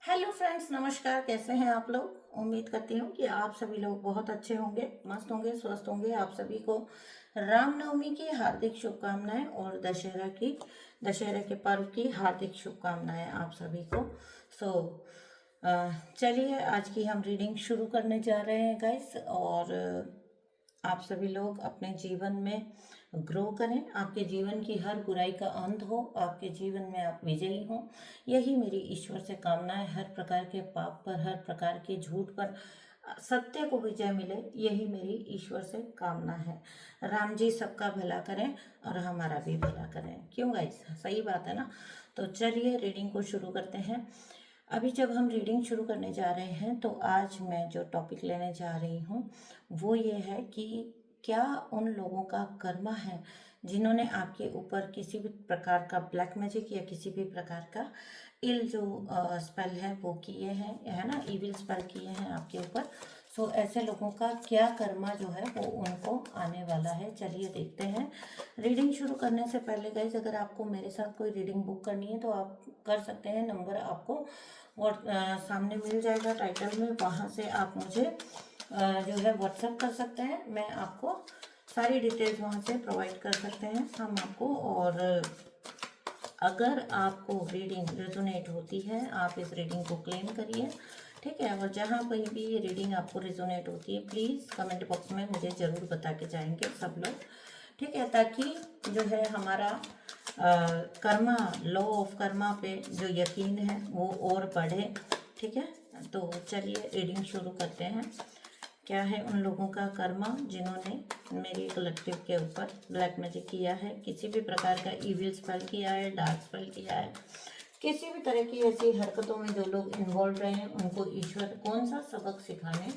Hello friends, नमस्कार। कैसे हैं आप लोग? उम्मीद करती हूँ कि आप सभी लोग बहुत अच्छे होंगे, मस्त होंगे, स्वस्थ होंगे। आप सभी को रामनवमी की हार्दिक शुभकामनाएं और दशहरा के पर्व की हार्दिक शुभकामनाएं आप सभी को। सो चलिए आज की हम रीडिंग शुरू करने जा रहे हैं गाइस। और आप सभी लोग अपने जीवन में ग्रो करें, आपके जीवन की हर बुराई का अंत हो, आपके जीवन में आप विजयी हों, यही मेरी ईश्वर से कामना है। हर प्रकार के पाप पर, हर प्रकार के झूठ पर सत्य को विजय मिले, यही मेरी ईश्वर से कामना है। राम जी सबका भला करें और हमारा भी भला करें। क्यों गाइस, सही बात है ना? तो चलिए रीडिंग को शुरू करते हैं। अभी जब हम रीडिंग शुरू करने जा रहे हैं तो आज मैं जो टॉपिक लेने जा रही हूँ वो ये है कि क्या उन लोगों का कर्म है जिन्होंने आपके ऊपर किसी भी प्रकार का ब्लैक मैजिक या किसी भी प्रकार का इल जो स्पेल है वो किए हैं, है ना, इविल स्पेल किए हैं आपके ऊपर। सो ऐसे लोगों का क्या कर्मा जो है वो उनको आने वाला है। चलिए देखते हैं। रीडिंग शुरू करने से पहले गाइज, अगर आपको मेरे साथ कोई रीडिंग बुक करनी है तो आप कर सकते हैं। नंबर आपको और सामने मिल जाएगा टाइटल में, वहाँ से आप मुझे जो है व्हाट्सएप कर सकते हैं। मैं आपको सारी डिटेल्स वहाँ से प्रोवाइड कर सकते हैं हम आपको। और अगर आपको रीडिंग रेजोनेट होती है, आप इस रीडिंग को क्लेम करिए, ठीक है। और जहाँ कहीं भी ये रीडिंग आपको रेजोनेट होती है, प्लीज़ कमेंट बॉक्स में मुझे ज़रूर बता के जाएंगे सब लोग, ठीक है, ताकि जो है हमारा कर्मा, लॉ ऑफ कर्मा पे जो यकीन है वो और बढ़े, ठीक है। तो चलिए रीडिंग शुरू करते हैं। क्या है उन लोगों का कर्मा जिन्होंने मेरी कलेक्टिव के ऊपर ब्लैक मैजिक किया है, किसी भी प्रकार का इविल स्पेल किया है, डार्क स्पेल किया है, किसी भी तरह की ऐसी हरकतों में जो लोग इन्वॉल्व रहे हैं, उनको ईश्वर कौन सा सबक सिखाने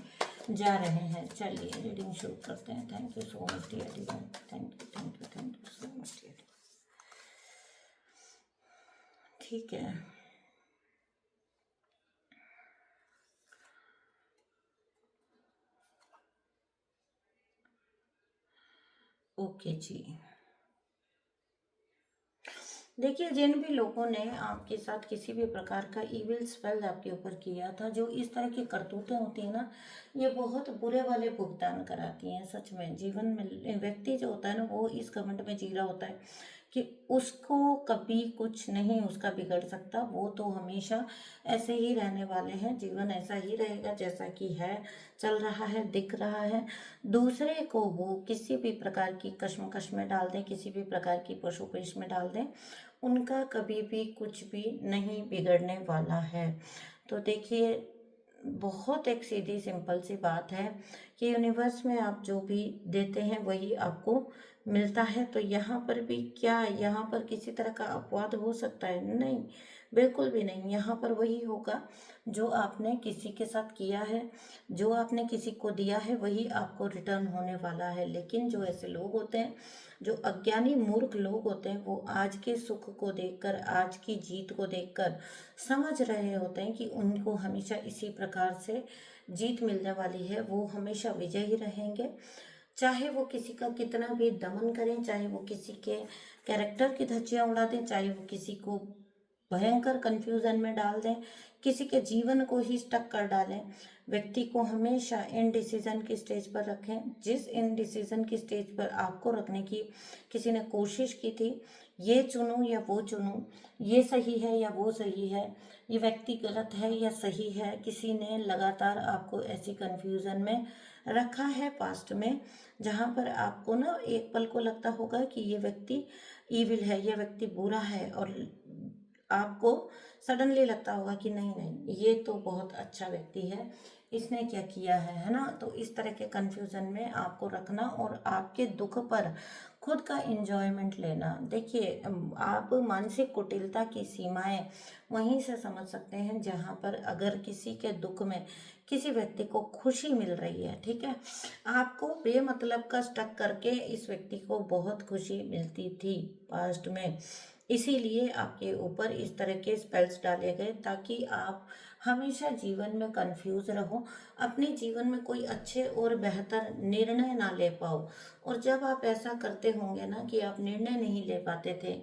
जा रहे हैं। चलिए रीडिंग शुरू करते हैं। Thank you so much dear divine. Thank you so much dear. ठीक है, ओके जी। देखिए, जिन भी लोगों ने आपके साथ किसी भी प्रकार का इविल स्पेल आपके ऊपर किया था, जो इस तरह की करतूतें होती हैं ना, ये बहुत बुरे वाले भुगतान कराती हैं सच में। जीवन में व्यक्ति जो होता है ना, वो इस घमंड में जी रहा होता है कि उसको कभी कुछ नहीं उसका बिगड़ सकता, वो तो हमेशा ऐसे ही रहने वाले हैं, जीवन ऐसा ही रहेगा जैसा कि है, चल रहा है, दिख रहा है। दूसरे को वो किसी भी प्रकार की कश्मकश में डाल दें, किसी भी प्रकार की पशुपेश में डाल दें, उनका कभी भी कुछ भी नहीं बिगड़ने वाला है। तो देखिए, बहुत एक सीधी सिंपल सी बात है कि यूनिवर्स में आप जो भी देते हैं वही आपको मिलता है। तो यहाँ पर भी क्या, यहाँ पर किसी तरह का अपवाद हो सकता है? नहीं, बिल्कुल भी नहीं। यहाँ पर वही होगा जो आपने किसी के साथ किया है, जो आपने किसी को दिया है, वही आपको रिटर्न होने वाला है। लेकिन जो ऐसे लोग होते हैं, जो अज्ञानी मूर्ख लोग होते हैं, वो आज के सुख को देखकर, आज की जीत को देखकर समझ रहे होते हैं कि उनको हमेशा इसी प्रकार से जीत मिलने वाली है, वो हमेशा विजयी रहेंगे। चाहे वो किसी का कितना भी दमन करें, चाहे वो किसी के कैरेक्टर की धज्जियां उड़ा दें, चाहे वो किसी को भयंकर कंफ्यूजन में डाल दें, किसी के जीवन को ही स्टक कर डालें, व्यक्ति को हमेशा इनडिसीजन की स्टेज पर रखें। जिस इनडिसीजन की स्टेज पर आपको रखने की किसी ने कोशिश की थी, ये चुनूं या वो चुनूं, ये सही है या वो सही है, ये व्यक्ति गलत है या सही है, किसी ने लगातार आपको ऐसी कंफ्यूजन में रखा है पास्ट में, जहाँ पर आपको ना एक पल को लगता होगा कि ये व्यक्ति ईविल है, यह व्यक्ति बुरा है, और आपको सडनली लगता होगा कि नहीं नहीं, ये तो बहुत अच्छा व्यक्ति है, इसने क्या किया है ना। तो इस तरह के कंफ्यूजन में आपको रखना और आपके दुख पर खुद का इंजॉयमेंट लेना। देखिए, आप मानसिक कुटिलता की सीमाएं वहीं से समझ सकते हैं जहां पर अगर किसी के दुख में किसी व्यक्ति को खुशी मिल रही है, ठीक है। आपको बेमतलब का स्टक करके इस व्यक्ति को बहुत खुशी मिलती थी पास्ट में, इसीलिए आपके ऊपर इस तरह के स्पेल्स डाले गए ताकि आप हमेशा जीवन में कंफ्यूज रहो, अपने जीवन में कोई अच्छे और बेहतर निर्णय ना ले पाओ। और जब आप ऐसा करते होंगे ना कि आप निर्णय नहीं ले पाते थे,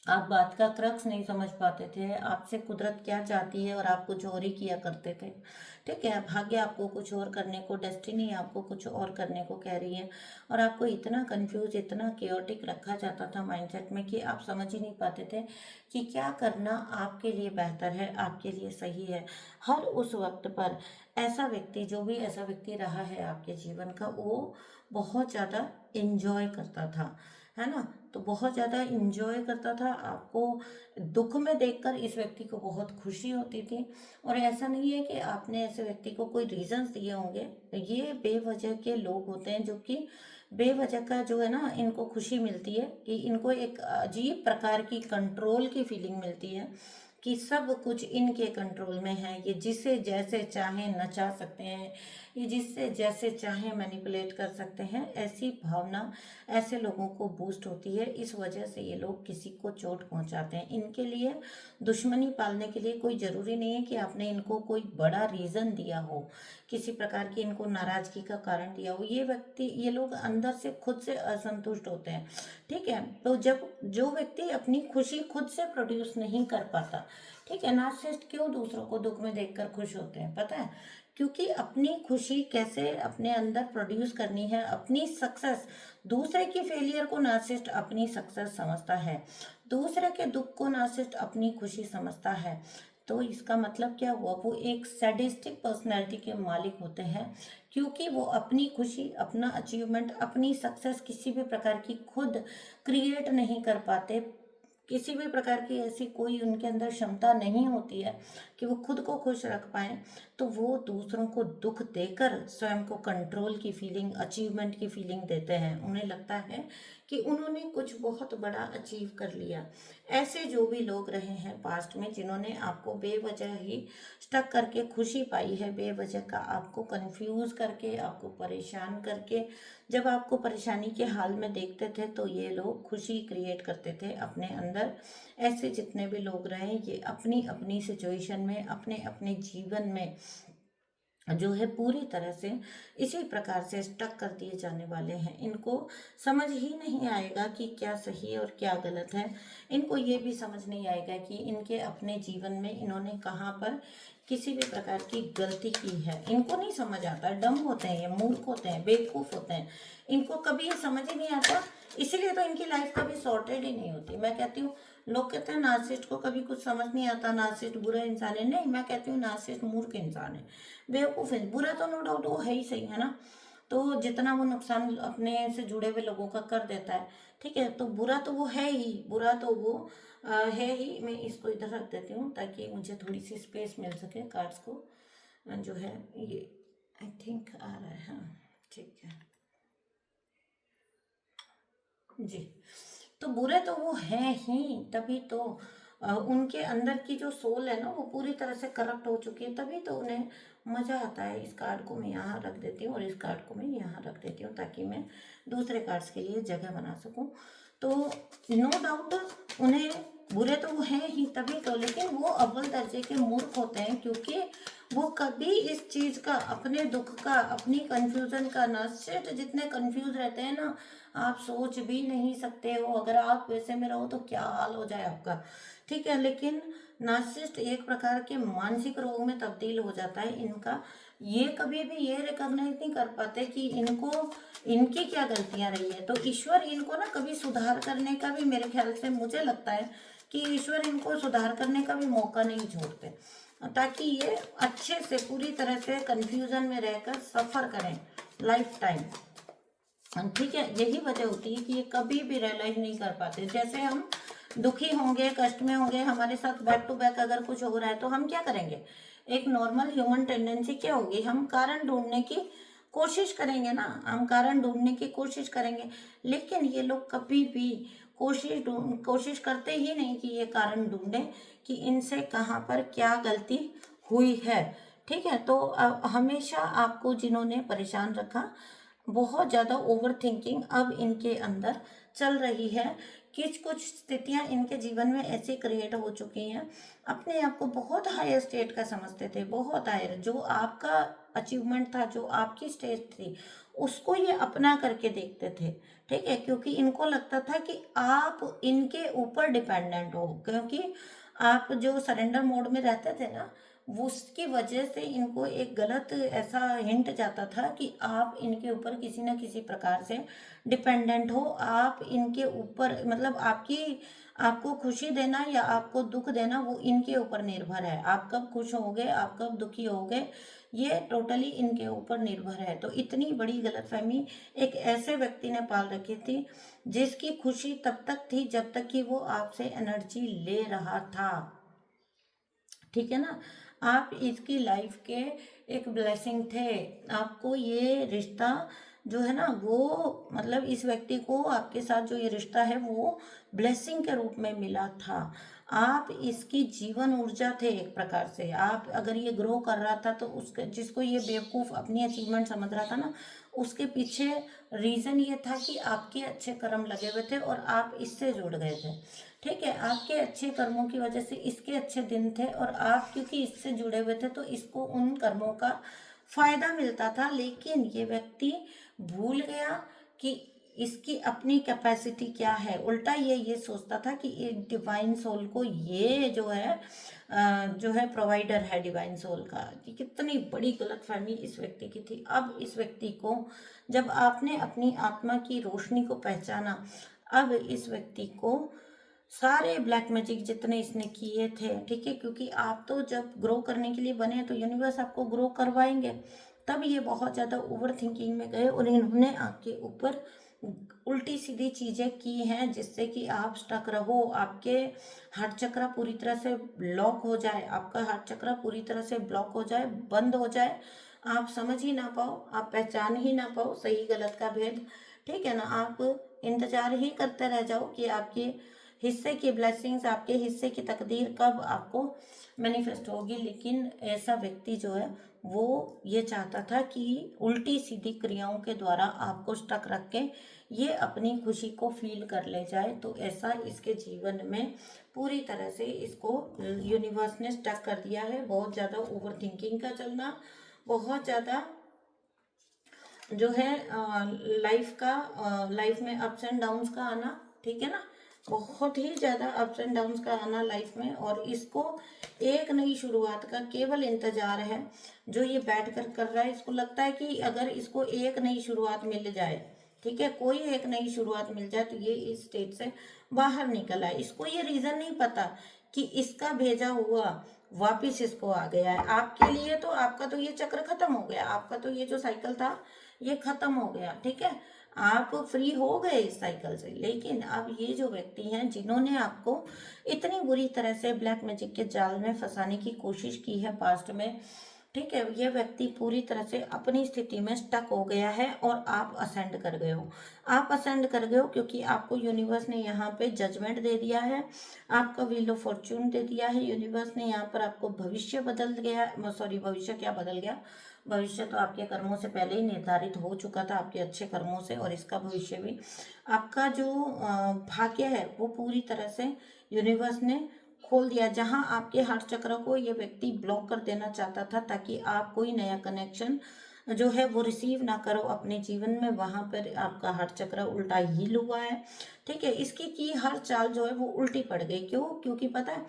आप बात का क्रक्स नहीं समझ पाते थे, आपसे कुदरत क्या चाहती है और आप कुछ और ही किया करते थे। ठीक है, भाग्य आपको कुछ और करने को, डेस्टिनी आपको कुछ और करने को कह रही है, और आपको इतना कंफ्यूज, इतना केओटिक रखा जाता था माइंडसेट में कि आप समझ ही नहीं पाते थे कि क्या करना आपके लिए बेहतर है, आपके लिए सही है। हर उस वक्त पर ऐसा व्यक्ति, जो भी ऐसा व्यक्ति रहा है आपके जीवन का, वो बहुत ज़्यादा इंजॉय करता था, है ना। तो बहुत ज़्यादा इंजॉय करता था, आपको दुख में देखकर इस व्यक्ति को बहुत खुशी होती थी। और ऐसा नहीं है कि आपने ऐसे व्यक्ति को कोई रीजंस दिए होंगे, ये बेवजह के लोग होते हैं जो कि बेवजह का जो है ना, इनको खुशी मिलती है कि इनको एक अजीब प्रकार की कंट्रोल की फीलिंग मिलती है कि सब कुछ इनके कंट्रोल में है, ये जिसे जैसे चाहे नचा सकते हैं, ये जिससे जैसे चाहे मैनिपुलेट कर सकते हैं। ऐसी भावना ऐसे लोगों को बूस्ट होती है, इस वजह से ये लोग किसी को चोट पहुंचाते हैं। इनके लिए दुश्मनी पालने के लिए कोई ज़रूरी नहीं है कि आपने इनको कोई बड़ा रीज़न दिया हो, किसी प्रकार की इनको नाराज़गी का कारण दिया हो। ये लोग अंदर से खुद से असंतुष्ट होते हैं। ठीक है, तो जब जो व्यक्ति अपनी खुशी खुद से प्रोड्यूस नहीं कर पाता, ठीक है, नार्सिसिस्ट क्यों दूसरों को दुख में देखकर खुश होते हैं पता है? क्योंकि अपनी खुशी कैसे अपने अंदर प्रोड्यूस करनी है, अपनी सक्सेस, दूसरे की फेलियर को नार्सिसिस्ट अपनी सक्सेस समझता है, दूसरे के दुख को नार्सिसिस्ट अपनी खुशी समझता है। तो इसका मतलब क्या हुआ, वो एक सैडिस्टिक पर्सनैलिटी के मालिक होते हैं, क्योंकि वो अपनी खुशी, अपना अचीवमेंट, अपनी सक्सेस किसी भी प्रकार की खुद क्रिएट नहीं कर पाते। किसी भी प्रकार की ऐसी कोई उनके अंदर क्षमता नहीं होती है कि वो खुद को खुश रख पाए। तो वो दूसरों को दुख देकर स्वयं को कंट्रोल की फीलिंग, अचीवमेंट की फीलिंग देते हैं। उन्हें लगता है कि उन्होंने कुछ बहुत बड़ा अचीव कर लिया। ऐसे जो भी लोग रहे हैं पास्ट में, जिन्होंने आपको बेवजह ही स्टक करके खुशी पाई है, बेवजह का आपको कंफ्यूज करके, आपको परेशान करके, जब आपको परेशानी के हाल में देखते थे तो ये लोग खुशी क्रिएट करते थे अपने अंदर। ऐसे जितने भी लोग रहे, ये अपनी अपनी सिचुएशन में, अपने अपने जीवन में जो है पूरी तरह से इसी प्रकार से स्टक कर दिए जाने वाले हैं। इनको समझ ही नहीं आएगा कि क्या सही और क्या गलत है। इनको ये भी समझ नहीं आएगा कि इनके अपने जीवन में इन्होंने कहाँ पर किसी भी प्रकार की गलती की है। इनको नहीं समझ आता, डम होते हैं, ये मूर्ख होते हैं, बेवकूफ़ होते हैं, इनको कभी ये समझ ही नहीं आता। इसीलिए तो इनकी लाइफ कभी सॉर्टेड ही नहीं होती। मैं कहती हूँ, लोग कहते हैं नार्सिसिस्ट को कभी कुछ समझ नहीं आता, नार्सिसिस्ट बुरा इंसान है। नहीं, मैं कहती हूँ नार्सिसिस्ट मूर्ख इंसान है, बेवकूफ़ है। बुरा तो नो डाउट वो है ही सही, है ना। तो जितना वो नुकसान अपने से जुड़े हुए लोगों का कर देता है, ठीक है, तो बुरा तो वो है ही, बुरा तो वो है ही। मैं इसको इधर रख देती हूँ ताकि मुझे थोड़ी सी स्पेस मिल सके। कार्ड्स को जो है ये आई थिंक आ रहा है, हाँ ठीक है जी। तो बुरे तो वो हैं ही, तभी तो उनके अंदर की जो सोल है ना, वो पूरी तरह से करप्ट हो चुकी है, तभी तो उन्हें मज़ा आता है। इस कार्ड को मैं यहाँ रख देती हूँ और इस कार्ड को मैं यहाँ रख देती हूँ ताकि मैं दूसरे कार्ड्स के लिए जगह बना सकूँ। तो नो डाउट उन्हें बुरे तो वो हैं ही तभी तो, लेकिन वो अव्वल दर्जे के मूर्ख होते हैं, क्योंकि वो कभी इस चीज़ का, अपने दुख का, अपनी कंफ्यूजन का, नार्सिसिस्ट जितने कंफ्यूज रहते हैं ना, आप सोच भी नहीं सकते हो। अगर आप वैसे में रहो तो क्या हाल हो जाए आपका, ठीक है। लेकिन नार्सिसिस्ट एक प्रकार के मानसिक रोग में तब्दील हो जाता है इनका। ये कभी भी ये रिकॉग्नाइज नहीं कर पाते कि इनको, इनकी क्या गलतियां रही है। तो ईश्वर इनको ना कभी सुधार करने का भी, मेरे ख्याल से मुझे लगता है कि ईश्वर इनको सुधार करने का भी मौका नहीं छोड़ते, ताकि ये अच्छे से पूरी तरह से कंफ्यूजन में रहकर सफ़र करें लाइफ टाइम। ठीक है, यही वजह होती है कि ये कभी भी रियलाइज नहीं कर पाते। जैसे हम दुखी होंगे, कष्ट में होंगे, हमारे साथ बैक टू बैक अगर कुछ हो रहा है तो हम क्या करेंगे, एक नॉर्मल ह्यूमन टेंडेंसी क्या होगी, हम कारण ढूंढने की कोशिश करेंगे ना, हम कारण ढूंढने की कोशिश करेंगे। लेकिन ये लोग कभी भी कोशिश करते ही नहीं कि ये कारण ढूंढें कि इनसे कहाँ पर क्या गलती हुई है। ठीक है, तो हमेशा आपको जिन्होंने परेशान रखा, बहुत ज़्यादा ओवर थिंकिंग अब इनके अंदर चल रही है, कुछ स्थितियां इनके जीवन में ऐसी क्रिएट हो चुकी हैं, अपने आप को बहुत हायर स्टेट का समझते थे, बहुत हायर, जो आपका अचीवमेंट था, जो आपकी स्टेज थी, उसको ये अपना करके देखते थे। ठीक है, क्योंकि इनको लगता था कि आप इनके ऊपर डिपेंडेंट हो, क्योंकि आप जो सरेंडर मोड में रहते थे ना, वो उसकी वजह से इनको एक गलत ऐसा हिंट जाता था कि आप इनके ऊपर किसी न किसी प्रकार से डिपेंडेंट हो, आप इनके ऊपर, मतलब आपको खुशी देना या आपको दुख देना वो इनके ऊपर निर्भर है, आप कब खुश होगे, आप कब दुखी होगे, ये टोटली इनके ऊपर निर्भर है। तो इतनी बड़ी गलतफहमी एक ऐसे व्यक्ति ने पाल रखी थी, जिसकी खुशी तब तक थी जब तक कि वो आपसे एनर्जी ले रहा था। ठीक है ना, आप इसकी लाइफ के एक ब्लेसिंग थे, आपको ये रिश्ता जो है ना वो, मतलब इस व्यक्ति को आपके साथ जो ये रिश्ता है वो ब्लेसिंग के रूप में मिला था। आप इसकी जीवन ऊर्जा थे एक प्रकार से। आप अगर ये ग्रो कर रहा था तो उसके, जिसको ये बेवकूफ़ अपनी अचीवमेंट समझ रहा था ना, उसके पीछे रीज़न ये था कि आपके अच्छे कर्म लगे हुए थे और आप इससे जुड़ गए थे। ठीक है, आपके अच्छे कर्मों की वजह से इसके अच्छे दिन थे, और आप क्योंकि इससे जुड़े हुए थे तो इसको उन कर्मों का फायदा मिलता था। लेकिन ये व्यक्ति भूल गया कि इसकी अपनी कैपेसिटी क्या है। उल्टा ये सोचता था कि एक डिवाइन सोल को ये जो है प्रोवाइडर है डिवाइन सोल का। ये कितनी बड़ी गलतफहमी इस व्यक्ति की थी। अब इस व्यक्ति को, जब आपने अपनी आत्मा की रोशनी को पहचाना, अब इस व्यक्ति को सारे ब्लैक मैजिक जितने इसने किए थे, ठीक है, क्योंकि आप तो जब ग्रो करने के लिए बने हैं तो यूनिवर्स आपको ग्रो करवाएंगे। तब ये बहुत ज़्यादा ओवर थिंकिंग में गए और इन्होंने आपके ऊपर उल्टी सीधी चीज़ें की हैं, जिससे कि आप स्टक रहो, आपके हार्ट चक्र पूरी तरह से ब्लॉक हो जाए, आपका हार्ट चक्र पूरी तरह से ब्लॉक हो जाए, बंद हो जाए, आप समझ ही ना पाओ, आप पहचान ही ना पाओ सही गलत का भेद। ठीक है ना, आप इंतजार ही करते रह जाओ कि आपके हिस्से की ब्लेसिंग्स, आपके हिस्से की तकदीर कब आपको मैनिफेस्ट होगी। लेकिन ऐसा व्यक्ति जो है वो ये चाहता था कि उल्टी सीधी क्रियाओं के द्वारा आपको स्टक रख के ये अपनी खुशी को फील कर ले जाए। तो ऐसा इसके जीवन में पूरी तरह से इसको यूनिवर्स ने स्टक कर दिया है। बहुत ज़्यादा ओवर थिंकिंग का चलना, बहुत ज़्यादा जो है लाइफ में अप्स एंड डाउन्स का आना। ठीक है ना, बहुत ही ज़्यादा अप्स एंड डाउन्स का आना लाइफ में, और इसको एक नई शुरुआत का केवल इंतजार है। जो ये बैठ कर रहा है, इसको लगता है कि अगर इसको एक नई शुरुआत मिल जाए, ठीक है, कोई एक नई शुरुआत मिल जाए तो ये इस स्टेट से बाहर निकल आए। इसको ये रीज़न नहीं पता कि इसका भेजा हुआ वापिस इसको आ गया है। आपके लिए तो आपका तो ये चक्र खत्म हो गया, आपका तो ये जो साइकिल था ये खत्म हो गया। ठीक है, आप फ्री हो गए इस साइकिल से। लेकिन अब ये जो व्यक्ति हैं जिन्होंने आपको इतनी बुरी तरह से ब्लैक मैजिक के जाल में फंसाने की कोशिश की है पास्ट में, ठीक है, ये व्यक्ति पूरी तरह से अपनी स्थिति में स्टक हो गया है और आप असेंड कर गए हो। आप असेंड कर गए हो क्योंकि आपको यूनिवर्स ने यहाँ पे जजमेंट दे दिया है, आपका व्हील ऑफ फॉर्च्यून दे दिया है। यूनिवर्स ने यहाँ पर आपको भविष्य बदल गया, सॉरी भविष्य क्या बदल गया, भविष्य तो आपके कर्मों से पहले ही निर्धारित हो चुका था, आपके अच्छे कर्मों से, और इसका भविष्य भी। आपका जो भाग्य है वो पूरी तरह से यूनिवर्स ने खोल दिया। जहां आपके हार्ट चक्र को ये व्यक्ति ब्लॉक कर देना चाहता था ताकि आप कोई नया कनेक्शन जो है वो रिसीव ना करो अपने जीवन में, वहां पर आपका हार्ट चक्र उल्टा हील हुआ है। ठीक है, इसकी की हर चाल जो है वो उल्टी पड़ गई। क्यों? क्योंकि पता है,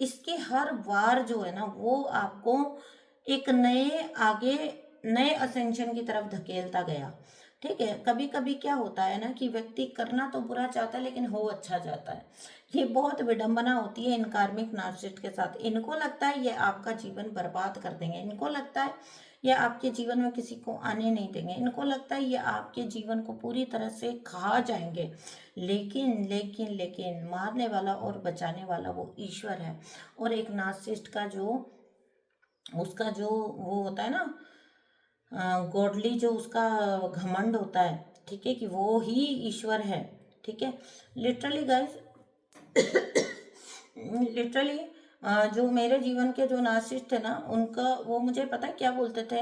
इसकी हर वार जो है ना वो आपको एक नए असेंशन की तरफ धकेलता गया। ठीक है, कभी कभी क्या होता है ना कि व्यक्ति करना तो बुरा चाहता है लेकिन हो अच्छा जाता है। ये बहुत विडंबना होती है इन कार्मिक नार्सिसिस्ट के साथ। इनको लगता है ये आपका जीवन बर्बाद कर देंगे, इनको लगता है ये आपके जीवन में किसी को आने नहीं देंगे, इनको लगता है ये आपके जीवन को पूरी तरह से खा जाएंगे। लेकिन लेकिन लेकिन मारने वाला और बचाने वाला वो ईश्वर है। और एक नार्सिसिस्ट का जो उसका जो वो होता है ना, गॉडली जो उसका घमंड होता है, ठीक है, कि वो ही ईश्वर है। ठीक है, लिटरली गाइस, लिटरली जो मेरे जीवन के जो नार्सिसिस्ट थे ना, उनका वो मुझे पता है क्या बोलते थे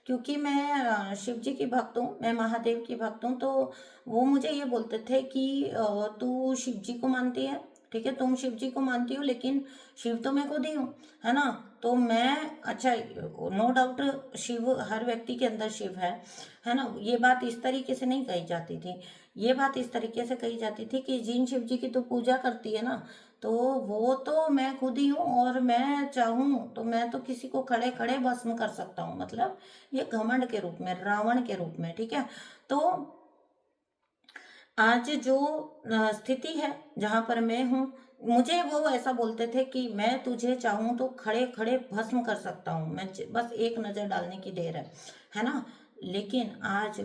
क्योंकि मैं शिव जी की भक्त हूँ, मैं महादेव की भक्त हूँ, तो वो मुझे ये बोलते थे कि तू शिव जी को मानती है, ठीक है, तुम शिव जी को मानती हो, लेकिन शिव तो मैं खुद ही हूँ, है ना। तो मैं, अच्छा, नो डाउट शिव, हर व्यक्ति के अंदर शिव है ना। ये बात इस तरीके से नहीं कही जाती थी, ये बात इस तरीके से कही जाती थी कि जिन शिव जी की तू पूजा करती है ना, तो वो तो मैं खुद ही हूँ, और मैं चाहूँ तो मैं तो किसी को खड़े खड़े भस्म कर सकता हूँ, मतलब ये घमंड के रूप में, रावण के रूप में, ठीक है। तो आज जो स्थिति है जहां पर मैं हूँ, मुझे वो ऐसा बोलते थे कि मैं तुझे चाहूँ तो खड़े खड़े भस्म कर सकता हूँ, मैं बस एक नज़र डालने की देर है ना। लेकिन आज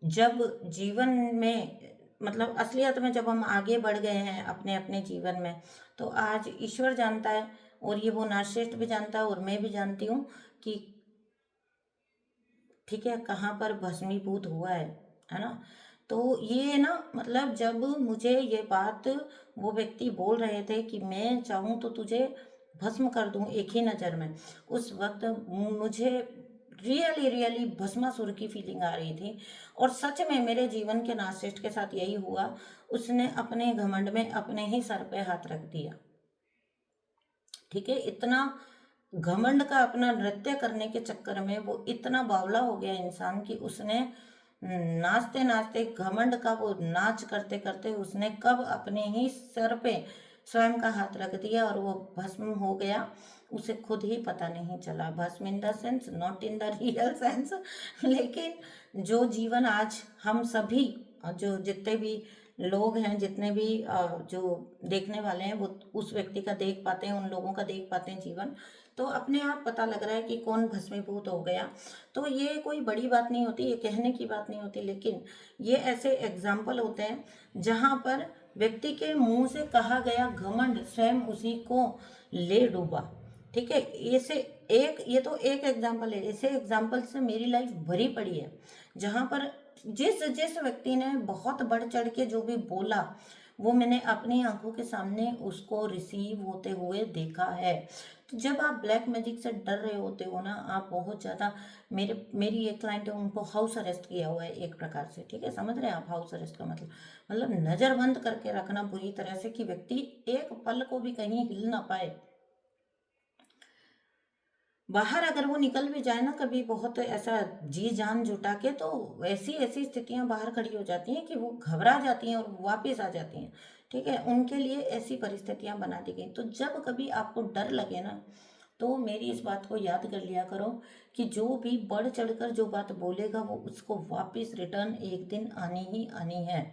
जब जीवन में, मतलब असलियत में जब हम आगे बढ़ गए हैं अपने अपने जीवन में, तो आज ईश्वर जानता है, और ये वो नार्सिसिस्ट भी जानता है, और मैं भी जानती हूँ कि, ठीक है, कहाँ पर भस्मीभूत हुआ है ना। तो ये ना, मतलब जब मुझे ये बात वो व्यक्ति बोल रहे थे कि मैं चाहूँ तो तुझे भस्म कर दूं एक ही नज़र में, उस वक्त मुझे रियली रियली भस्मासुर की फीलिंग आ रही थी। और सच में मेरे जीवन के नार्सिसिस्ट के साथ यही हुआ, उसने अपने घमंड में अपने ही सर पे हाथ रख दिया, ठीक है। इतना घमंड का अपना नृत्य करने के चक्कर में वो इतना बावला हो गया इंसान कि उसने नाचते नाचते, घमंड का वो नाच करते करते, उसने कब अपने ही सर पे स्वयं का हाथ रख दिया और वो भस्म हो गया, उसे खुद ही पता नहीं चला। भस्म in the sense, not in the real sense. लेकिन जो जीवन आज हम सभी, जो जितने भी लोग हैं, जितने भी जो देखने वाले हैं, वो उस व्यक्ति का देख पाते हैं, उन लोगों का देख पाते हैं जीवन, तो अपने आप पता लग रहा है कि कौन भस्मीभूत हो गया। तो ये कोई बड़ी बात नहीं होती, ये कहने की बात नहीं होती, लेकिन ये ऐसे एग्जाम्पल होते हैं जहाँ पर व्यक्ति के मुंह से कहा गया घमंड स्वयं उसी को ले डूबा, ठीक है। ऐसे ये तो एक एग्जाम्पल है, ऐसे एग्जाम्पल से मेरी लाइफ भरी पड़ी है, जहाँ पर जिस जिस व्यक्ति ने बहुत बढ़ चढ़ के जो भी बोला, वो मैंने अपनी आंखों के सामने उसको रिसीव होते हुए देखा है। तो जब आप ब्लैक मैजिक से डर रहे होते हो ना, आप बहुत ज़्यादा, मेरी एक क्लाइंट है, उनको हाउस अरेस्ट किया हुआ है एक प्रकार से, ठीक है, समझ रहे हैं आप हाउस अरेस्ट का मतलब नज़र बंद करके रखना बुरी तरह से, कि व्यक्ति एक पल को भी कहीं हिल ना पाए। बाहर अगर वो निकल भी जाए ना कभी, बहुत ऐसा जी जान जुटा के, तो ऐसी ऐसी स्थितियां बाहर खड़ी हो जाती हैं कि वो घबरा जाती हैं और वापस आ जाती हैं, ठीक है। उनके लिए ऐसी परिस्थितियां बना दी गई। तो जब कभी आपको डर लगे ना, तो मेरी इस बात को याद कर लिया करो कि जो भी बढ़ चढ़कर जो बात बोलेगा, वो उसको वापस रिटर्न एक दिन आनी ही आनी है।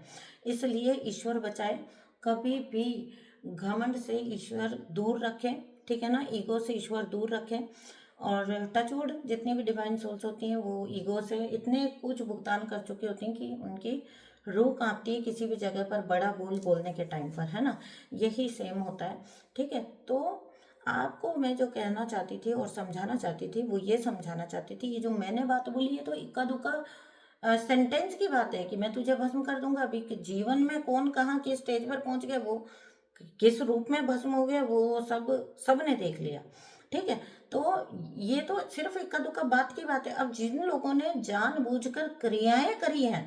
इसलिए ईश्वर बचाए, कभी भी घमंड से ईश्वर दूर रखें, ठीक है ना, ईगो से ईश्वर दूर रखें। और टचवुड, जितनी भी डिवाइन सोल्स होती हैं, वो ईगो से इतने कुछ भुगतान कर चुकी होती हैं कि उनकी रूह कांपती है किसी भी जगह पर बड़ा बोल बोलने के टाइम पर, है ना। यही सेम होता है, ठीक है। तो आपको मैं जो कहना चाहती थी और समझाना चाहती थी, वो ये समझाना चाहती थी, ये जो मैंने बात बोली है तो इक्का दुक्का सेंटेंस की बात है कि मैं तुझे भस्म कर दूंगा। अभी कि जीवन में कौन कहाँ किस स्टेज पर पहुंच गया, वो किस रूप में भस्म हो गया, वो सब सबने देख लिया, ठीक है। तो ये तो सिर्फ इक्का दुक्का बात की बात है। अब जिन लोगों ने जानबूझकर क्रियाएं करी हैं,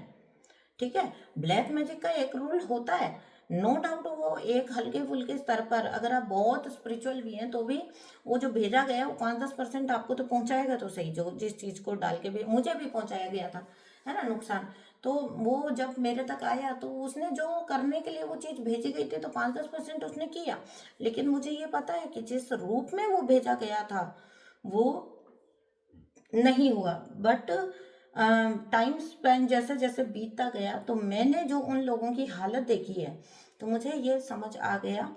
ठीक है, ब्लैक मैजिक का एक रूल होता है, नो डाउट, वो एक हल्के फुल्के स्तर पर, अगर आप बहुत स्पिरिचुअल भी हैं तो भी वो जो भेजा गया वो 5-10% आपको तो पहुंचाएगा तो सही, जो जिस चीज को डाल के भी मुझे भी पहुंचाया गया था, है ना, नुकसान। तो वो जब मेरे तक आया तो उसने जो करने के लिए वो चीज भेजी गई थी, तो 5-10% उसने किया, लेकिन मुझे ये पता है कि जिस रूप में वो भेजा गया था वो नहीं हुआ। बट टाइम स्पेंड जैसे जैसे बीतता गया, तो मैंने जो उन लोगों की हालत देखी है, तो मुझे ये समझ आ गया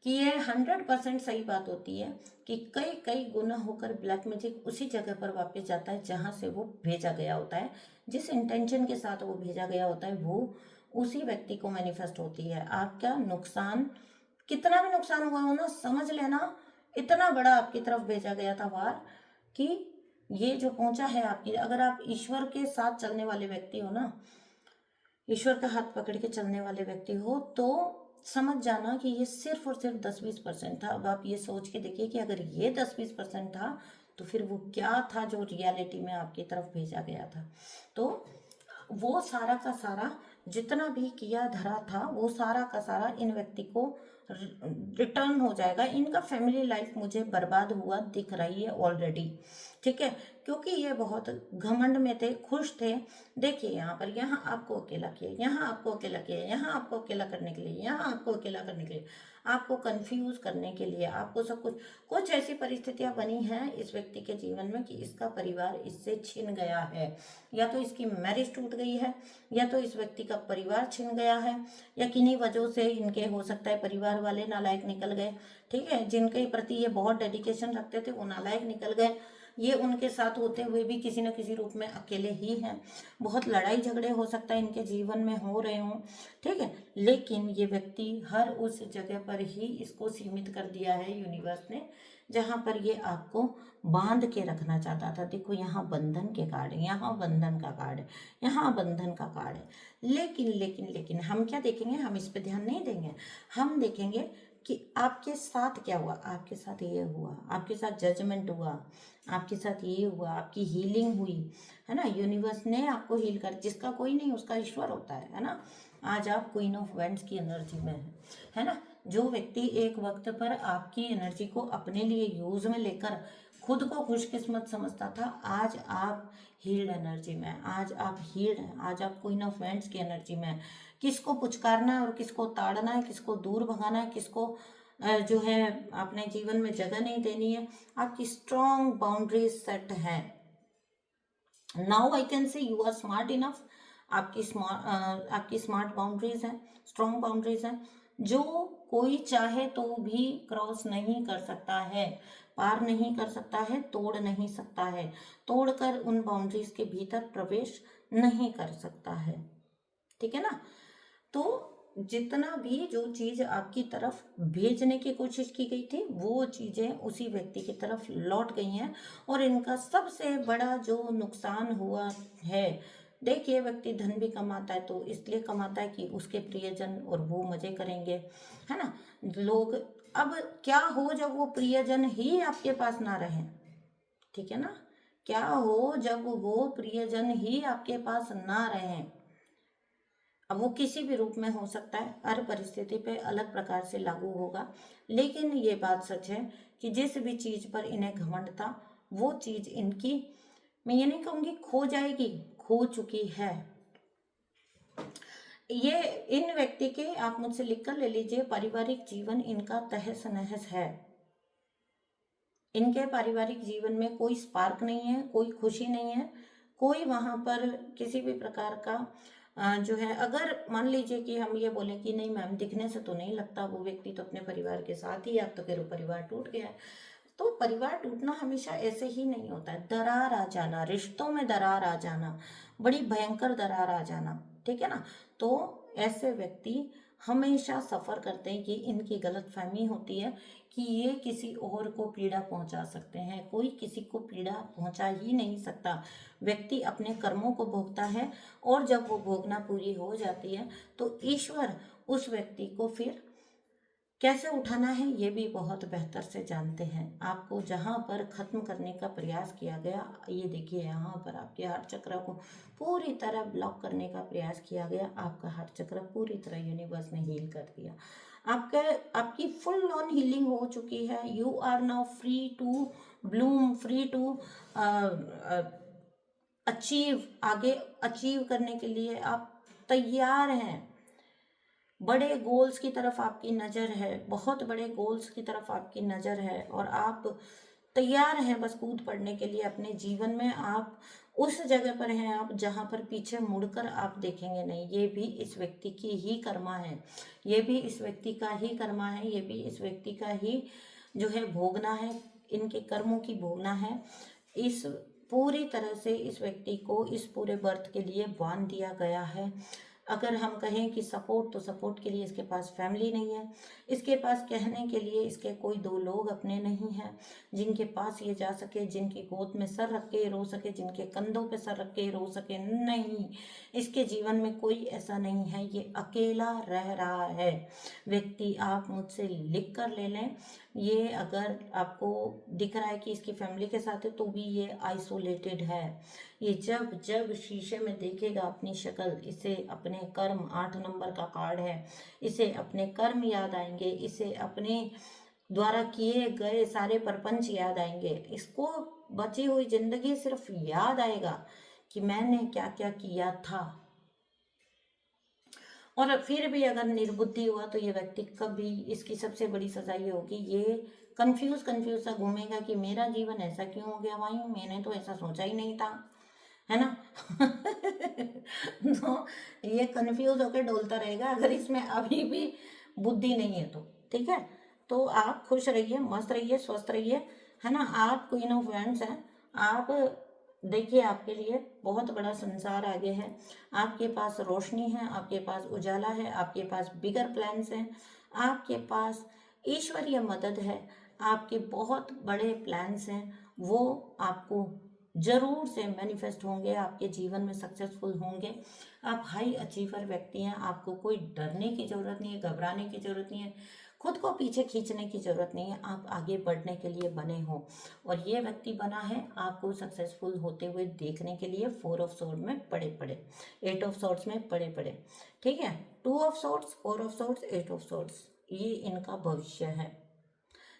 कि ये 100% सही बात होती है कि कई कई गुना होकर ब्लैक मैजिक उसी जगह पर वापस जाता है जहां से वो भेजा गया होता है। जिस इंटेंशन के साथ वो भेजा गया होता है, वो उसी व्यक्ति को मैनिफेस्ट होती है। आपका नुकसान, कितना भी नुकसान हुआ हो ना, समझ लेना इतना बड़ा आपकी तरफ भेजा गया था वार, कि ये जो पहुंचा है आपकी, अगर आप ईश्वर के साथ चलने वाले व्यक्ति हो ना, ईश्वर का हाथ पकड़ के चलने वाले व्यक्ति हो, तो समझ जाना कि ये सिर्फ और सिर्फ 10-20% था। अब आप ये सोच के देखिए कि अगर ये 10-20% था, तो फिर वो क्या था जो रियलिटी में आपकी तरफ भेजा गया था। तो वो सारा का सारा जितना भी किया धरा था वो सारा का सारा इन व्यक्ति को रिटर्न हो जाएगा। इनका फैमिली लाइफ मुझे बर्बाद हुआ दिख रही है ऑलरेडी, ठीक है, क्योंकि ये बहुत घमंड में थे, खुश थे। देखिए यहाँ पर, यहाँ आपको अकेला किया, यहाँ आपको अकेला किया, यहाँ आपको अकेला करने के लिए, यहाँ आपको अकेला करने के लिए, आपको कंफ्यूज करने के लिए, आपको सब कुछ ऐसी परिस्थितियां बनी हैं इस व्यक्ति के जीवन में कि इसका परिवार इससे छिन गया है। या तो इसकी मैरिज टूट गई है, या तो इस व्यक्ति का परिवार छिन गया है, या किन्हीं वजहों से इनके हो सकता है परिवार वाले नालायक निकल गए, ठीक है, जिनके प्रति ये बहुत डेडिकेशन रखते थे वो नालायक निकल गए। ये उनके साथ होते हुए भी किसी न किसी रूप में अकेले ही हैं। बहुत लड़ाई झगड़े हो सकता है इनके जीवन में हो रहे हों, ठीक है, लेकिन ये व्यक्ति हर उस जगह पर ही इसको सीमित कर दिया है यूनिवर्स ने जहाँ पर ये आपको बांध के रखना चाहता था। देखो यहाँ बंधन के कार्ड है, यहाँ बंधन का कार्ड है, यहाँ बंधन का कार्ड है। लेकिन लेकिन लेकिन हम क्या देखेंगे, हम इस पे ध्यान नहीं देंगे। हम देखेंगे कि आपके साथ क्या हुआ, आपके साथ ये हुआ, आपके साथ जजमेंट हुआ, आपके साथ ये हुआ, आपकी हीलिंग हुई, है ना। यूनिवर्स ने आपको हील कर, जिसका कोई नहीं उसका ईश्वर होता है ना। आज आप क्वीन ऑफ वेंट्स की एनर्जी में है ना। जो व्यक्ति एक वक्त पर आपकी एनर्जी को अपने लिए यूज में लेकर खुद को खुशकिस्मत समझता था, आज आप हील्ड एनर्जी में, आज आप हील्ड हैं, आज आप क्वीन ऑफ वेंट्स की एनर्जी में। किसको पुचकारना है और किसको ताड़ना है, किसको दूर भगाना है, किसको जो है अपने जीवन में जगह नहीं देनी है, आपकी स्ट्रॉन्ग बाउंड्रीज सेट है। Now I can say you are smart enough. आपकी स्मार्ट बाउंड्रीज हैं, स्ट्रॉन्ग बाउंड्रीज हैं, जो कोई चाहे तो भी क्रॉस नहीं कर सकता है, पार नहीं कर सकता है, तोड़ नहीं सकता है, तोड़कर उन बाउंड्रीज के भीतर प्रवेश नहीं कर सकता है, ठीक है ना। तो जितना भी जो चीज आपकी तरफ भेजने की कोशिश की गई थी वो चीजें उसी व्यक्ति की तरफ लौट गई हैं। और इनका सबसे बड़ा जो नुकसान हुआ है, देखिए व्यक्ति धन भी कमाता है तो इसलिए कमाता है कि उसके प्रियजन और वो मजे करेंगे, है ना। लोग, अब क्या हो जब वो प्रियजन ही आपके पास ना रहे, ठीक है ना, क्या हो जब वो प्रियजन ही आपके पास ना रहे। अब वो किसी भी रूप में हो सकता है, हर परिस्थिति पे अलग प्रकार से लागू होगा, लेकिन ये बात सच है कि जिस भी चीज पर इन्हें घमंड था वो चीज इनकी, मैं ये नहीं कहूंगी खो जाएगी, खो चुकी है। ये इन व्यक्ति के, आप मुझसे लिख कर ले लीजिए, पारिवारिक जीवन इनका तहस नहस है। इनके पारिवारिक जीवन में कोई स्पार्क नहीं है, कोई खुशी नहीं है, कोई वहां पर किसी भी प्रकार का जो है, अगर मान लीजिए कि हम ये बोलें कि नहीं मैम दिखने से तो नहीं लगता वो व्यक्ति तो अपने परिवार के साथ ही है, अब तो फिर वो परिवार टूट गया है। तो परिवार टूटना हमेशा ऐसे ही नहीं होता है, दरार आ जाना, रिश्तों में दरार आ जाना, बड़ी भयंकर दरार आ जाना, ठीक है ना। तो ऐसे व्यक्ति हमेशा सफर करते हैं कि इनकी गलतफहमी होती है कि ये किसी और को पीड़ा पहुंचा सकते हैं, कोई किसी को पीड़ा पहुंचा ही नहीं सकता। व्यक्ति अपने कर्मों को भोगता है और जब वो भोगना पूरी हो जाती है तो ईश्वर उस व्यक्ति को फिर कैसे उठाना है ये भी बहुत बेहतर से जानते हैं। आपको जहाँ पर खत्म करने का प्रयास किया गया, ये देखिए यहाँ पर आपके हार्ट चक्र को पूरी तरह ब्लॉक करने का प्रयास किया गया, आपका हार्ट चक्र पूरी तरह यूनिवर्स ने हील कर दिया। आपकी फुल ऑन हीलिंग हो चुकी है। You are now free to bloom, free to achieve, आगे अचीव करने के लिए आप तैयार हैं। बड़े गोल्स की तरफ आपकी नज़र है, बहुत बड़े गोल्स की तरफ आपकी नज़र है और आप तैयार हैं बस कूद पड़ने के लिए अपने जीवन में। आप उस जगह पर हैं आप जहाँ पर पीछे मुड़कर आप देखेंगे नहीं। ये भी इस व्यक्ति की ही कर्मा है, ये भी इस व्यक्ति का ही कर्मा है, ये भी इस व्यक्ति का ही जो है भोगना है, इनके कर्मों की भोगना है। इस पूरी तरह से इस व्यक्ति को इस पूरे बर्थ के लिए बांध दिया गया है। अगर हम कहें कि सपोर्ट, तो सपोर्ट के लिए इसके पास फैमिली नहीं है, इसके पास कहने के लिए इसके कोई दो लोग अपने नहीं हैं जिनके पास ये जा सके, जिनकी गोद में सर रख के रो सके, जिनके कंधों पे सर रख के रो सके। नहीं, इसके जीवन में कोई ऐसा नहीं है, ये अकेला रह रहा है। व्यक्ति, आप मुझसे लिख कर ले लें, ये अगर आपको दिख रहा है कि इसकी फैमिली के साथ है तो भी ये आइसोलेटेड है। ये जब जब शीशे में देखेगा अपनी शक्ल, इसे अपने कर्म, 8 नंबर का कार्ड है, इसे अपने कर्म याद आएंगे, इसे अपने द्वारा किए गए सारे प्रपंच याद आएंगे, इसको बची हुई जिंदगी सिर्फ याद आएगा कि मैंने क्या क्या किया था। और फिर भी अगर निर्बुद्धि हुआ तो ये व्यक्ति कभी, इसकी सबसे बड़ी सजा ये होगी, ये कंफ्यूज कंफ्यूज सा घूमेगा कि मेरा जीवन ऐसा क्यों हो गया भाई, मैंने तो ऐसा सोचा ही नहीं था, है ना। तो ये कंफ्यूज होकर डोलता रहेगा अगर इसमें अभी भी बुद्धि नहीं है तो। ठीक है, तो आप खुश रहिए, मस्त रहिए, स्वस्थ रहिए, है ना। आप क्वीन ऑफ वैंड्स हैं। आप देखिए, आपके लिए बहुत बड़ा संसार आगे है, आपके पास रोशनी है, आपके पास उजाला है, आपके पास बिगर प्लान्स हैं, आपके पास ईश्वरीय मदद है, आपके बहुत बड़े प्लान्स हैं, वो आपको जरूर से मैनिफेस्ट होंगे, आपके जीवन में सक्सेसफुल होंगे। आप हाई अचीवर व्यक्ति हैं, आपको कोई डरने की ज़रूरत नहीं है, घबराने की ज़रूरत नहीं है, खुद को पीछे खींचने की ज़रूरत नहीं है, आप आगे बढ़ने के लिए बने हो। और ये व्यक्ति बना है आपको सक्सेसफुल होते हुए देखने के लिए 4 ऑफ सोर्ड में पड़े पड़े, 8 ऑफ सोर्ड्स में पड़े पड़े। ठीक है, 2 of swords, 4 of swords, 8 of swords, ये इनका भविष्य है।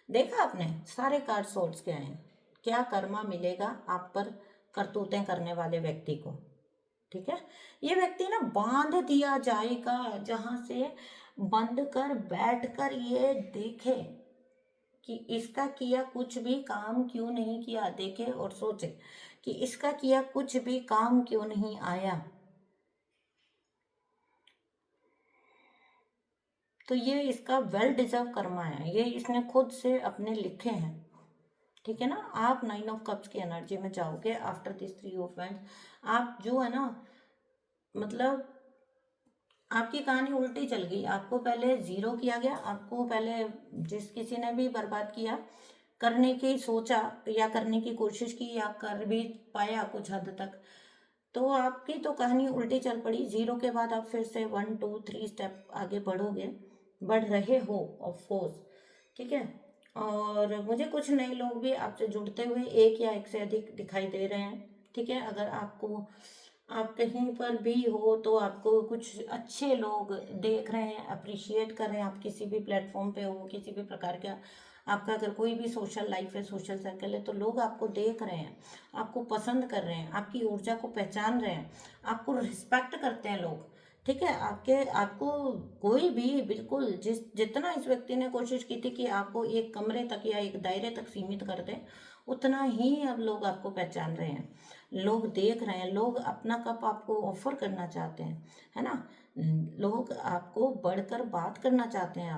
देखा आपने, सारे कार्ड सोर्ड्स के हैं। क्या कर्मा मिलेगा आप पर करतूतें करने वाले व्यक्ति को। ठीक है, ये व्यक्ति ना बांध दिया जाएगा, जहां से बंद कर बैठ कर ये देखे कि इसका किया कुछ भी काम क्यों नहीं किया, देखे और सोचे कि इसका किया कुछ भी काम क्यों नहीं आया। तो ये इसका वेल डिजर्व कर्मा है, ये इसने खुद से अपने लिखे हैं। ठीक है ना, आप 9 ऑफ कप्स की एनर्जी में जाओगे आफ्टर दिस 3 ऑफ वैंड्स। आप जो है ना, मतलब आपकी कहानी उल्टी चल गई, आपको पहले जीरो किया गया, आपको पहले जिस किसी ने भी बर्बाद किया, करने की सोचा या करने की कोशिश की या कर भी पाया कुछ हद तक, तो आपकी तो कहानी उल्टी चल पड़ी। जीरो के बाद आप फिर से 1 2 3 स्टेप आगे बढ़ोगे, बढ़ रहे हो ऑफ कोर्स। ठीक है, और मुझे कुछ नए लोग भी आपसे जुड़ते हुए एक या एक से अधिक दिखाई दे रहे हैं। ठीक है, अगर आपको, आप कहीं पर भी हो तो आपको कुछ अच्छे लोग देख रहे हैं, अप्रिशिएट कर रहे हैं, आप किसी भी प्लेटफॉर्म पे हो, किसी भी प्रकार का आपका अगर कोई भी सोशल लाइफ है, सोशल सर्कल है, तो लोग आपको देख रहे हैं, आपको पसंद कर रहे हैं, आपकी ऊर्जा को पहचान रहे हैं, आपको रिस्पेक्ट करते हैं लोग। ठीक है, आपको कोई भी, बिल्कुल जितना इस व्यक्ति ने कोशिश की थी कि आपको एक कमरे तक या एक दायरे तक सीमित कर दे, उतना ही अब लोग आपको पहचान रहे हैं, लोग देख रहे हैं, लोग अपना कप आपको ऑफर करना चाहते हैं, है ना। लोग आपको बढ़कर बात करना चाहते हैं,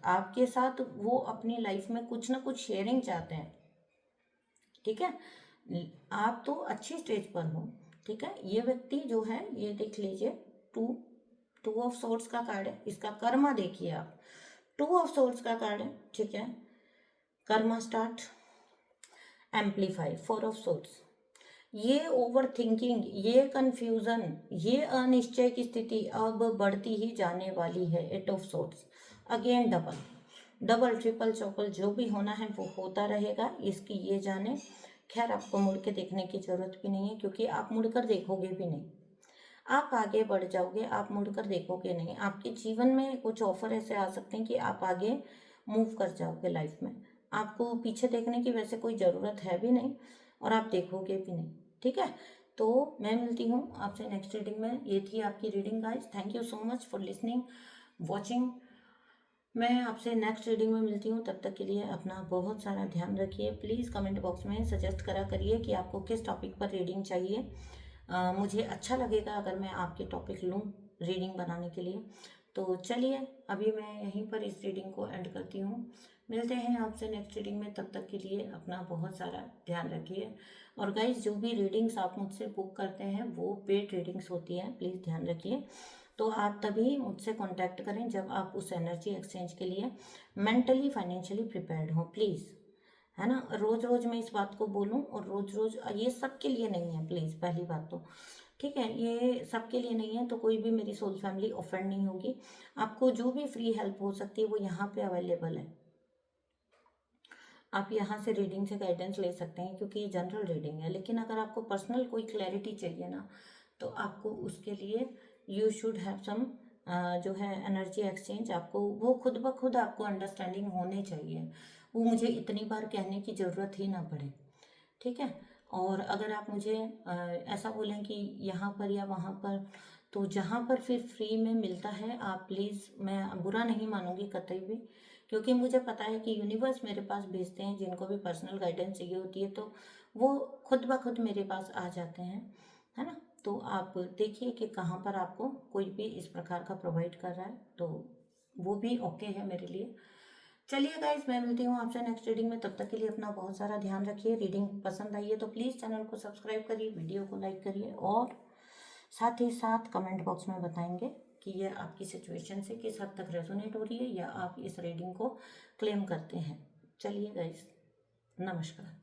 आपके साथ वो अपनी लाइफ में कुछ ना कुछ शेयरिंग चाहते हैं। ठीक है, आप तो अच्छी स्टेज पर हो। ठीक है, ये व्यक्ति जो है, ये देख लीजिए, टू टू ऑफ सोर्ड्स का कार्ड है, इसका कर्मा देखिए आप, 2 ऑफ सोर्ड्स का कार्ड है। ठीक है, Karma start, amplify, 4 of swords, ये ओवर थिंकिंग, ये कंफ्यूजन, ये अनिश्चय की स्थिति अब बढ़ती ही जाने वाली है। 8 of swords, again double double triple Chaupal जो भी होना है वो होता रहेगा, इसकी ये जाने। खैर, आपको मुड़ के देखने की जरूरत भी नहीं है, क्योंकि आप मुड़कर देखोगे भी नहीं, आप आगे बढ़ जाओगे, आप मुड़कर देखोगे नहीं। आपके जीवन में कुछ ऑफर ऐसे आ सकते हैं कि आप आगे मूव कर जाओगे लाइफ में, आपको पीछे देखने की वैसे कोई ज़रूरत है भी नहीं, और आप देखोगे भी नहीं। ठीक है, तो मैं मिलती हूँ आपसे नेक्स्ट रीडिंग में। ये थी आपकी reading guys, thank you so much for listening, watching. मैं आपसे नेक्स्ट रीडिंग में मिलती हूँ, तब तक के लिए अपना बहुत सारा ध्यान रखिए। प्लीज़ कमेंट बॉक्स में सजेस्ट करा करिए कि आपको किस टॉपिक पर रीडिंग चाहिए। मुझे अच्छा लगेगा अगर मैं आपके टॉपिक लूँ रीडिंग बनाने के लिए। तो चलिए, अभी मैं यहीं पर इस रीडिंग को एंड करती हूँ। मिलते हैं आपसे नेक्स्ट रीडिंग में, तब तक के लिए अपना बहुत सारा ध्यान रखिए। और गाइज, जो भी रीडिंग्स आप मुझसे बुक करते हैं वो पेड रीडिंग्स होती हैं, प्लीज़ ध्यान रखिए। तो आप तभी मुझसे कांटेक्ट करें जब आप उस एनर्जी एक्सचेंज के लिए मेंटली फाइनेंशियली प्रिपेयर्ड हो, प्लीज़, है ना। रोज रोज मैं इस बात को बोलूं और रोज रोज, ये सबके लिए नहीं है प्लीज़, पहली बात तो। ठीक है, ये सबके लिए नहीं है, तो कोई भी मेरी सोल फैमिली ऑफेंड नहीं होगी। आपको जो भी फ्री हेल्प हो सकती है वो यहाँ पे अवेलेबल है। आप यहाँ से रीडिंग से गाइडेंस ले सकते हैं क्योंकि ये जनरल रीडिंग है। लेकिन अगर आपको पर्सनल कोई क्लैरिटी चाहिए ना, तो आपको उसके लिए यू शुड हैव सम जो है एनर्जी एक्सचेंज, आपको वो खुद ब खुद आपको अंडरस्टैंडिंग होने चाहिए, वो मुझे इतनी बार कहने की ज़रूरत ही ना पड़े, ठीक है। और अगर आप मुझे ऐसा बोलें कि यहाँ पर या वहाँ पर, तो जहाँ पर फिर फ्री में मिलता है आप प्लीज़, मैं बुरा नहीं मानूंगी कतई भी, क्योंकि मुझे पता है कि यूनिवर्स मेरे पास भेजते हैं जिनको भी पर्सनल गाइडेंस चाहिए होती है, तो वो खुद ब खुद मेरे पास आ जाते हैं, है ना। तो आप देखिए कि कहाँ पर आपको कोई भी इस प्रकार का प्रोवाइड कर रहा है, तो वो भी ओके है मेरे लिए। चलिए गाइज, मैं मिलती हूँ आपसे नेक्स्ट रीडिंग में। तब तक के लिए अपना बहुत सारा ध्यान रखिए। रीडिंग पसंद आई है तो प्लीज़ चैनल को सब्सक्राइब करिए, वीडियो को लाइक करिए, और साथ ही साथ कमेंट बॉक्स में बताएंगे कि ये आपकी सिचुएशन से किस हद तक रेजोनेट हो रही है या आप इस रीडिंग को क्लेम करते हैं। चलिए गाइज, नमस्कार।